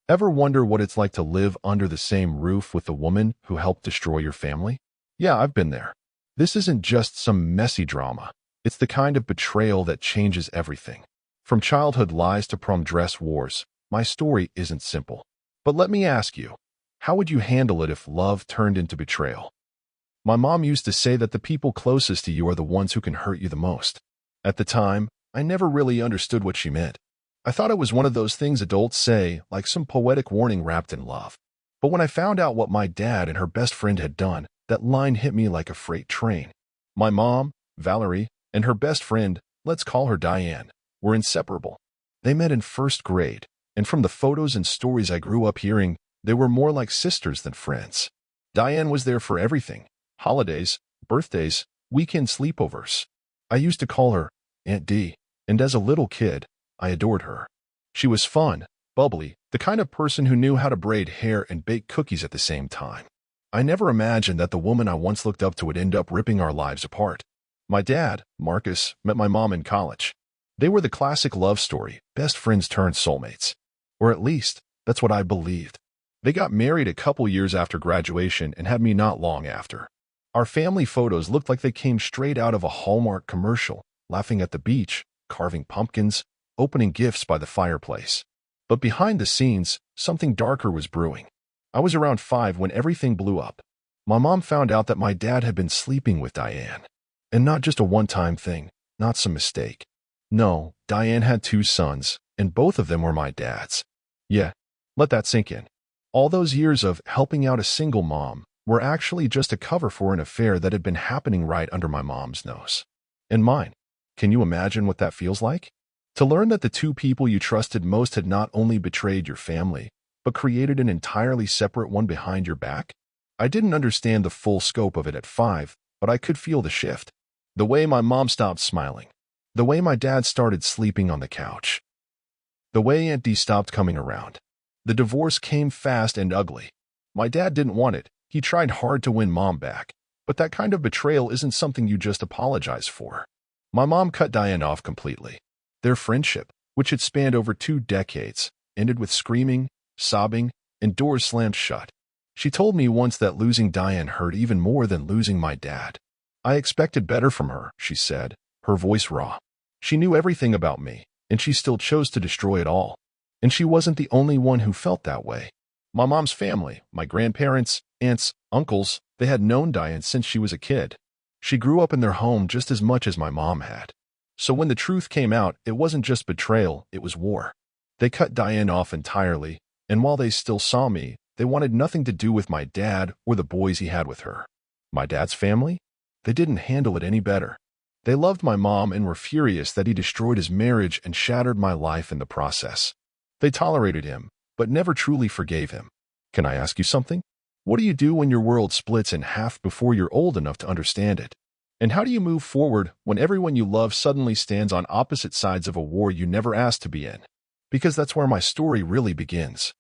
Ever wonder what it's like to live under the same roof with the woman who helped destroy your family? Yeah, I've been there. This isn't just some messy drama. It's the kind of betrayal that changes everything. From childhood lies to prom dress wars, my story isn't simple. But let me ask you, how would you handle it if love turned into betrayal? My mom used to say that the people closest to you are the ones who can hurt you the most. At the time, I never really understood what she meant. I thought it was one of those things adults say, like some poetic warning wrapped in love. But when I found out what my dad and her best friend had done, that line hit me like a freight train. My mom, Valerie, and her best friend, let's call her Diane, were inseparable. They met in first grade, and from the photos and stories I grew up hearing, they were more like sisters than friends. Diane was there for everything: holidays, birthdays, weekend sleepovers. I used to call her Aunt D, and as a little kid, I adored her. She was fun, bubbly, the kind of person who knew how to braid hair and bake cookies at the same time. I never imagined that the woman I once looked up to would end up ripping our lives apart. My dad, Marcus, met my mom in college. They were the classic love story, best friends turned soulmates. Or at least, that's what I believed. They got married a couple years after graduation and had me not long after. Our family photos looked like they came straight out of a Hallmark commercial, laughing at the beach, carving pumpkins, opening gifts by the fireplace. But behind the scenes, something darker was brewing. I was around 5 when everything blew up. My mom found out that my dad had been sleeping with Diane. And not just a one-time thing, not some mistake. No, Diane had 2 sons, and both of them were my dad's. Yeah, let that sink in. All those years of helping out a single mom were actually just a cover for an affair that had been happening right under my mom's nose. And mine. Can you imagine what that feels like? To learn that the 2 people you trusted most had not only betrayed your family, but created an entirely separate one behind your back? I didn't understand the full scope of it at 5, but I could feel the shift. The way my mom stopped smiling. The way my dad started sleeping on the couch. The way Aunt D stopped coming around. The divorce came fast and ugly. My dad didn't want it. He tried hard to win mom back. But that kind of betrayal isn't something you just apologize for. My mom cut Diane off completely. Their friendship, which had spanned over 2 decades, ended with screaming, sobbing, and doors slammed shut. She told me once that losing Diane hurt even more than losing my dad. I expected better from her, she said, her voice raw. She knew everything about me, and she still chose to destroy it all. And she wasn't the only one who felt that way. My mom's family, my grandparents, aunts, uncles, they had known Diane since she was a kid. She grew up in their home just as much as my mom had. So when the truth came out, it wasn't just betrayal, it was war. They cut Diane off entirely, and while they still saw me, they wanted nothing to do with my dad or the boys he had with her. My dad's family? They didn't handle it any better. They loved my mom and were furious that he destroyed his marriage and shattered my life in the process. They tolerated him, but never truly forgave him. Can I ask you something? What do you do when your world splits in half before you're old enough to understand it? And how do you move forward when everyone you love suddenly stands on opposite sides of a war you never asked to be in? Because that's where my story really begins.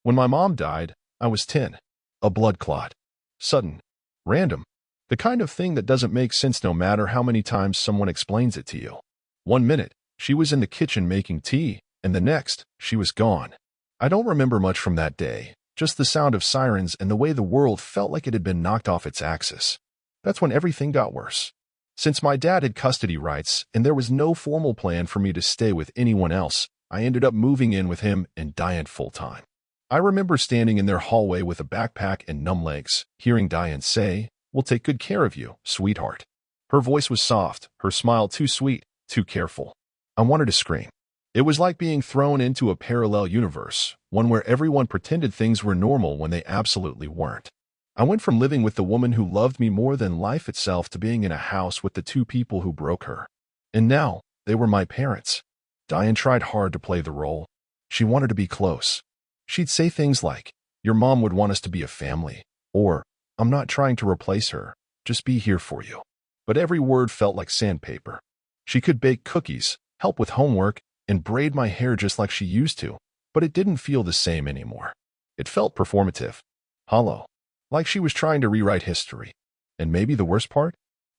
When my mom died, I was 10. A blood clot. Sudden. Random. The kind of thing that doesn't make sense no matter how many times someone explains it to you. One minute, she was in the kitchen making tea, and the next, she was gone. I don't remember much from that day, just the sound of sirens and the way the world felt like it had been knocked off its axis. That's when everything got worse. Since my dad had custody rights and there was no formal plan for me to stay with anyone else, I ended up moving in with him and Diane full-time. I remember standing in their hallway with a backpack and numb legs, hearing Diane say, "We'll take good care of you, sweetheart." Her voice was soft, her smile too sweet, too careful. I wanted to scream. It was like being thrown into a parallel universe, one where everyone pretended things were normal when they absolutely weren't. I went from living with the woman who loved me more than life itself to being in a house with the 2 people who broke her. And now, they were my parents. Diane tried hard to play the role. She wanted to be close. She'd say things like, "Your mom would want us to be a family," or, "I'm not trying to replace her, just be here for you." But every word felt like sandpaper. She could bake cookies, help with homework, and braid my hair just like she used to, but it didn't feel the same anymore. It felt performative, hollow, like she was trying to rewrite history. And maybe the worst part?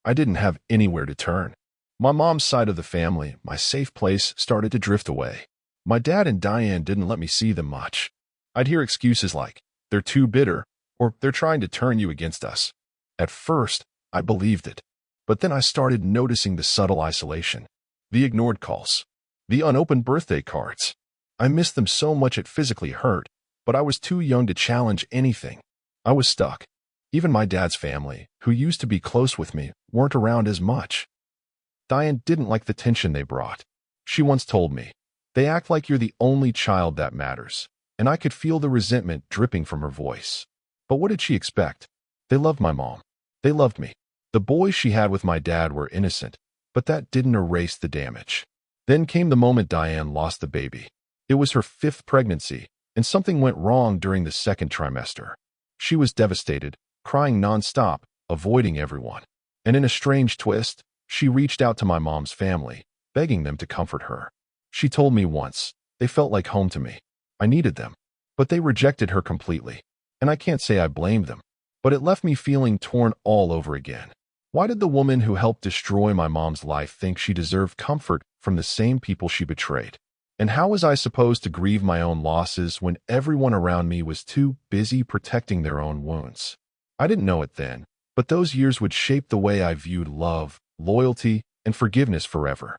I didn't have anywhere to turn. My mom's side of the family, my safe place, started to drift away. My dad and Diane didn't let me see them much. I'd hear excuses like, they're too bitter, or they're trying to turn you against us. At first, I believed it. But then I started noticing the subtle isolation, the ignored calls, the unopened birthday cards. I missed them so much it physically hurt, but I was too young to challenge anything. I was stuck. Even my dad's family, who used to be close with me, weren't around as much. Diane didn't like the tension they brought. She once told me, "They act like you're the only child that matters," and I could feel the resentment dripping from her voice. But what did she expect? They loved my mom. They loved me. The boys she had with my dad were innocent, but that didn't erase the damage. Then came the moment Diane lost the baby. It was her 5th pregnancy, and something went wrong during the 2nd trimester. She was devastated, crying nonstop, avoiding everyone. And in a strange twist, she reached out to my mom's family, begging them to comfort her. She told me once, they felt like home to me. I needed them. But they rejected her completely. And I can't say I blamed them. But it left me feeling torn all over again. Why did the woman who helped destroy my mom's life think she deserved comfort from the same people she betrayed? And how was I supposed to grieve my own losses when everyone around me was too busy protecting their own wounds? I didn't know it then, but those years would shape the way I viewed love, loyalty, and forgiveness forever.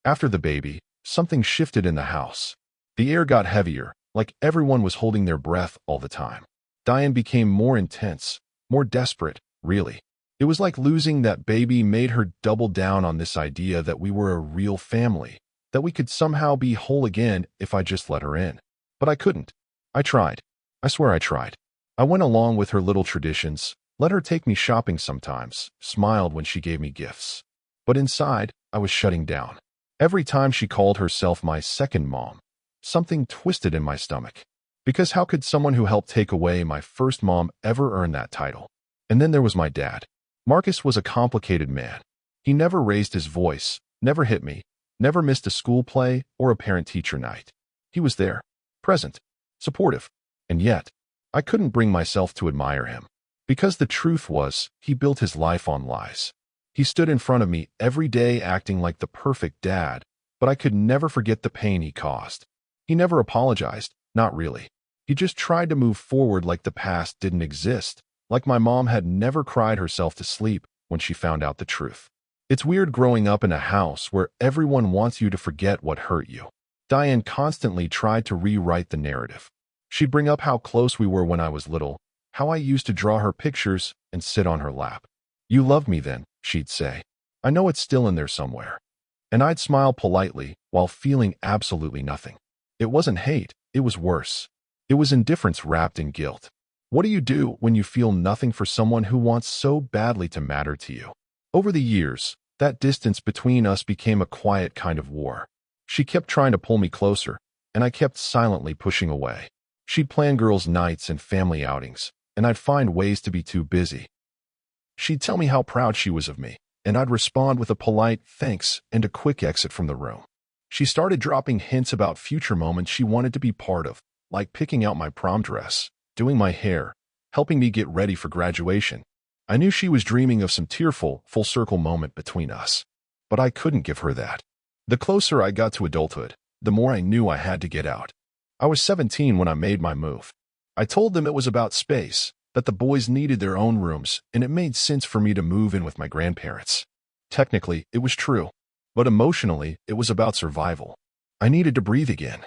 After the baby, something shifted in the house. The air got heavier, like everyone was holding their breath all the time. Diane became more intense, more desperate, really. It was like losing that baby made her double down on this idea that we were a real family, that we could somehow be whole again if I just let her in. But I couldn't. I tried. I swear I tried. I went along with her little traditions, let her take me shopping sometimes, smiled when she gave me gifts. But inside, I was shutting down. Every time she called herself my second mom, something twisted in my stomach. Because how could someone who helped take away my first mom ever earn that title? And then there was my dad. Marcus was a complicated man. He never raised his voice, never hit me, never missed a school play or a parent-teacher night. He was there, present, supportive. And yet, I couldn't bring myself to admire him. Because the truth was, he built his life on lies. He stood in front of me every day acting like the perfect dad, but I could never forget the pain he caused. He never apologized, not really. He just tried to move forward like the past didn't exist, like my mom had never cried herself to sleep when she found out the truth. It's weird growing up in a house where everyone wants you to forget what hurt you. Diane constantly tried to rewrite the narrative. She'd bring up how close we were when I was little, how I used to draw her pictures and sit on her lap. "You loved me then," she'd say. "I know it's still in there somewhere." And I'd smile politely while feeling absolutely nothing. It wasn't hate, it was worse. It was indifference wrapped in guilt. What do you do when you feel nothing for someone who wants so badly to matter to you? Over the years, that distance between us became a quiet kind of war. She kept trying to pull me closer, and I kept silently pushing away. She'd plan girls' nights and family outings, and I'd find ways to be too busy. She'd tell me how proud she was of me, and I'd respond with a polite thanks and a quick exit from the room. She started dropping hints about future moments she wanted to be part of, like picking out my prom dress, doing my hair, helping me get ready for graduation. I knew she was dreaming of some tearful, full-circle moment between us. But I couldn't give her that. The closer I got to adulthood, the more I knew I had to get out. I was 17 when I made my move. I told them it was about space, that the boys needed their own rooms, and it made sense for me to move in with my grandparents. Technically, it was true. But emotionally, it was about survival. I needed to breathe again.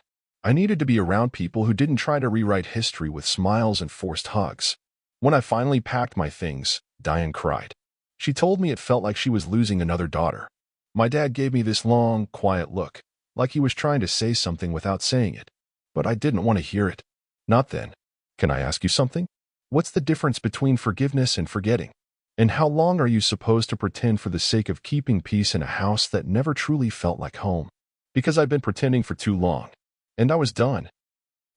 I needed to be around people who didn't try to rewrite history with smiles and forced hugs. When I finally packed my things, Diane cried. She told me it felt like she was losing another daughter. My dad gave me this long, quiet look, like he was trying to say something without saying it. But I didn't want to hear it. Not then. "Can I ask you something? What's the difference between forgiveness and forgetting? And how long are you supposed to pretend for the sake of keeping peace in a house that never truly felt like home?" Because I'd been pretending for too long. And I was done.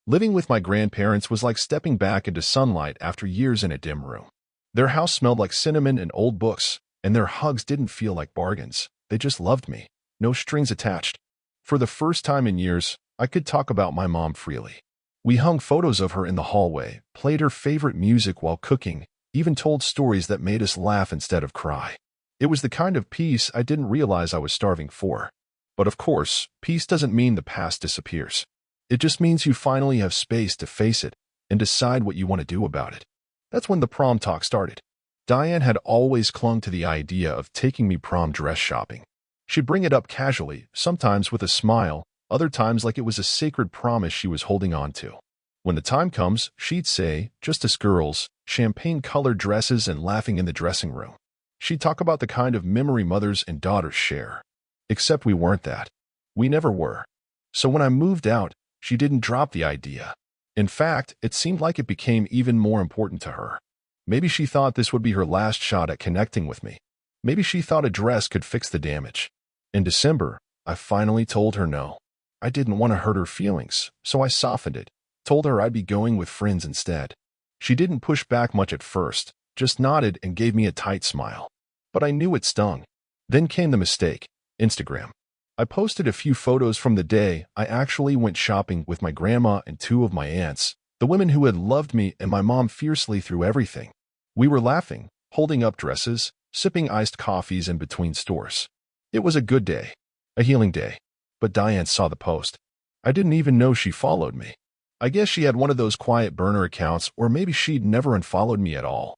Living with my grandparents was like stepping back into sunlight after years in a dim room. Their house smelled like cinnamon and old books, and their hugs didn't feel like bargains. They just loved me. No strings attached. For the first time in years, I could talk about my mom freely. We hung photos of her in the hallway, played her favorite music while cooking, even told stories that made us laugh instead of cry. It was the kind of peace I didn't realize I was starving for. But of course, peace doesn't mean the past disappears. It just means you finally have space to face it and decide what you want to do about it. That's when the prom talk started. Diane had always clung to the idea of taking me prom dress shopping. She'd bring it up casually, sometimes with a smile, other times like it was a sacred promise she was holding on to. When the time comes, she'd say, just us girls, champagne-colored dresses and laughing in the dressing room. She'd talk about the kind of memory mothers and daughters share. Except we weren't that. We never were. So when I moved out, she didn't drop the idea. In fact, it seemed like it became even more important to her. Maybe she thought this would be her last shot at connecting with me. Maybe she thought a dress could fix the damage. In December, I finally told her no. I didn't want to hurt her feelings, so I softened it, told her I'd be going with friends instead. She didn't push back much at first, just nodded and gave me a tight smile. But I knew it stung. Then came the mistake, Instagram. I posted a few photos from the day I actually went shopping with my grandma and two of my aunts, the women who had loved me and my mom fiercely through everything. We were laughing, holding up dresses, sipping iced coffees in between stores. It was a good day, a healing day. But Diane saw the post. I didn't even know she followed me. I guess she had one of those quiet burner accounts, or maybe she'd never unfollowed me at all.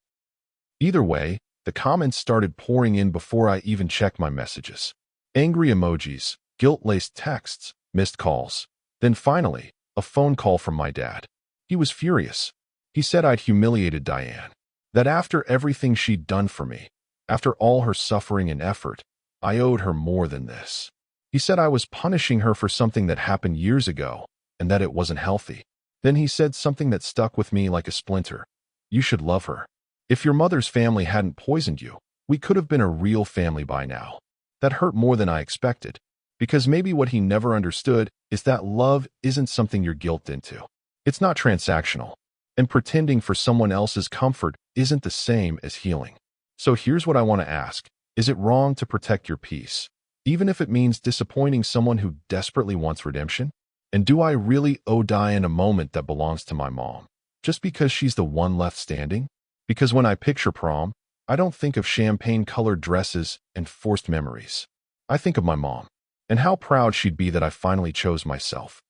Either way, the comments started pouring in before I even checked my messages. Angry emojis, guilt-laced texts, missed calls. Then finally, a phone call from my dad. He was furious. He said I'd humiliated Diane. That after everything she'd done for me, after all her suffering and effort, I owed her more than this. He said I was punishing her for something that happened years ago, and that it wasn't healthy. Then he said something that stuck with me like a splinter. You should love her. If your mother's family hadn't poisoned you, we could have been a real family by now. That hurt more than I expected, because maybe what he never understood is that love isn't something you're guilted into. It's not transactional, and pretending for someone else's comfort isn't the same as healing. So here's what I want to ask. Is it wrong to protect your peace, even if it means disappointing someone who desperately wants redemption? And do I really owe Diane a moment that belongs to my mom, just because she's the one left standing? Because when I picture prom, I don't think of champagne-colored dresses and forced memories. I think of my mom, and how proud she'd be that I finally chose myself.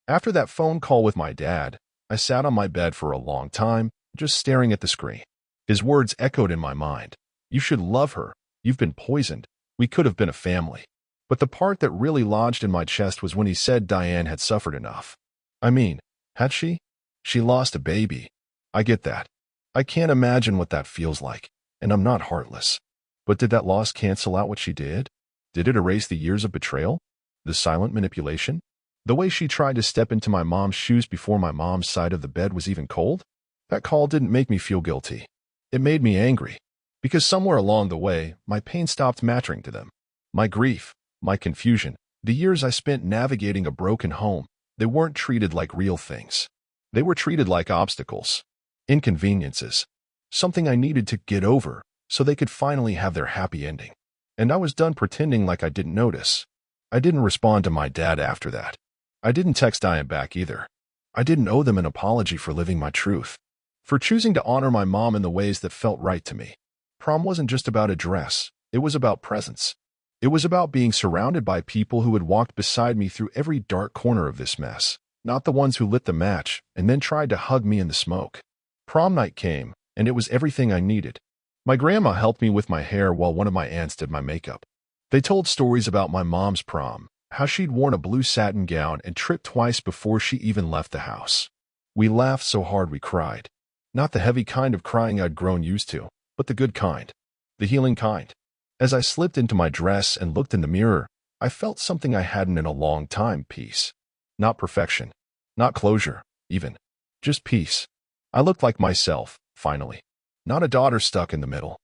After that phone call with my dad, I sat on my bed for a long time, just staring at the screen. His words echoed in my mind. You should love her. You've been poisoned. We could have been a family. But the part that really lodged in my chest was when he said Diane had suffered enough. I mean, had she? She lost a baby. I get that. I can't imagine what that feels like, and I'm not heartless. But did that loss cancel out what she did? Did it erase the years of betrayal? The silent manipulation? The way she tried to step into my mom's shoes before my mom's side of the bed was even cold? That call didn't make me feel guilty. It made me angry. Because somewhere along the way, my pain stopped mattering to them. My grief, my confusion, the years I spent navigating a broken home, they weren't treated like real things. They were treated like obstacles, inconveniences, something I needed to get over so they could finally have their happy ending. And I was done pretending like I didn't notice. I didn't respond to my dad after that. I didn't text Diane back either. I didn't owe them an apology for living my truth, for choosing to honor my mom in the ways that felt right to me. Prom wasn't just about a dress. It was about presence. It was about being surrounded by people who had walked beside me through every dark corner of this mess, not the ones who lit the match and then tried to hug me in the smoke. Prom night came, and it was everything I needed. My grandma helped me with my hair while one of my aunts did my makeup. They told stories about my mom's prom, how she'd worn a blue satin gown and tripped twice before she even left the house. We laughed so hard we cried. Not the heavy kind of crying I'd grown used to, but the good kind, the healing kind. As I slipped into my dress and looked in the mirror, I felt something I hadn't in a long time, peace. Not perfection, not closure, even. Just peace. I looked like myself, finally. Not a daughter stuck in the middle.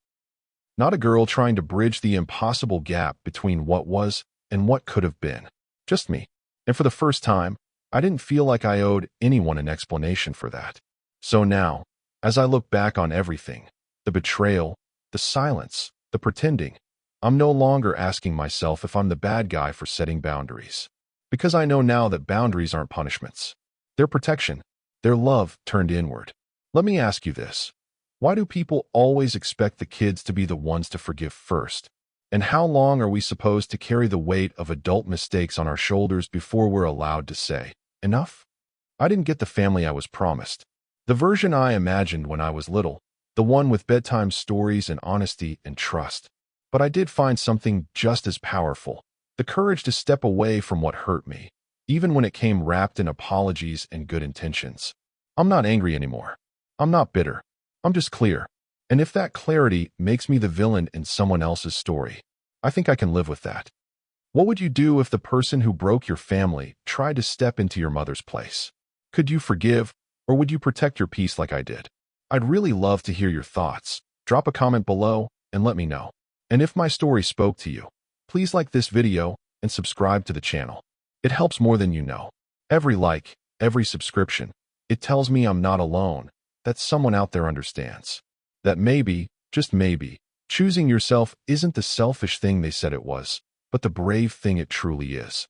Not a girl trying to bridge the impossible gap between what was and what could have been. Just me. And for the first time, I didn't feel like I owed anyone an explanation for that. So now, as I look back on everything, the betrayal, the silence, the pretending, I'm no longer asking myself if I'm the bad guy for setting boundaries. Because I know now that boundaries aren't punishments. They're protection. They're love turned inward. Let me ask you this. Why do people always expect the kids to be the ones to forgive first? And how long are we supposed to carry the weight of adult mistakes on our shoulders before we're allowed to say, enough? I didn't get the family I was promised. The version I imagined when I was little, the one with bedtime stories and honesty and trust. But I did find something just as powerful, the courage to step away from what hurt me, even when it came wrapped in apologies and good intentions. I'm not angry anymore. I'm not bitter. I'm just clear. And if that clarity makes me the villain in someone else's story, I think I can live with that. What would you do if the person who broke your family tried to step into your mother's place? Could you forgive, or would you protect your peace like I did? I'd really love to hear your thoughts. Drop a comment below and let me know. And if my story spoke to you, please like this video and subscribe to the channel. It helps more than you know. Every like, every subscription, it tells me I'm not alone, that someone out there understands. That maybe, just maybe, choosing yourself isn't the selfish thing they said it was, but the brave thing it truly is.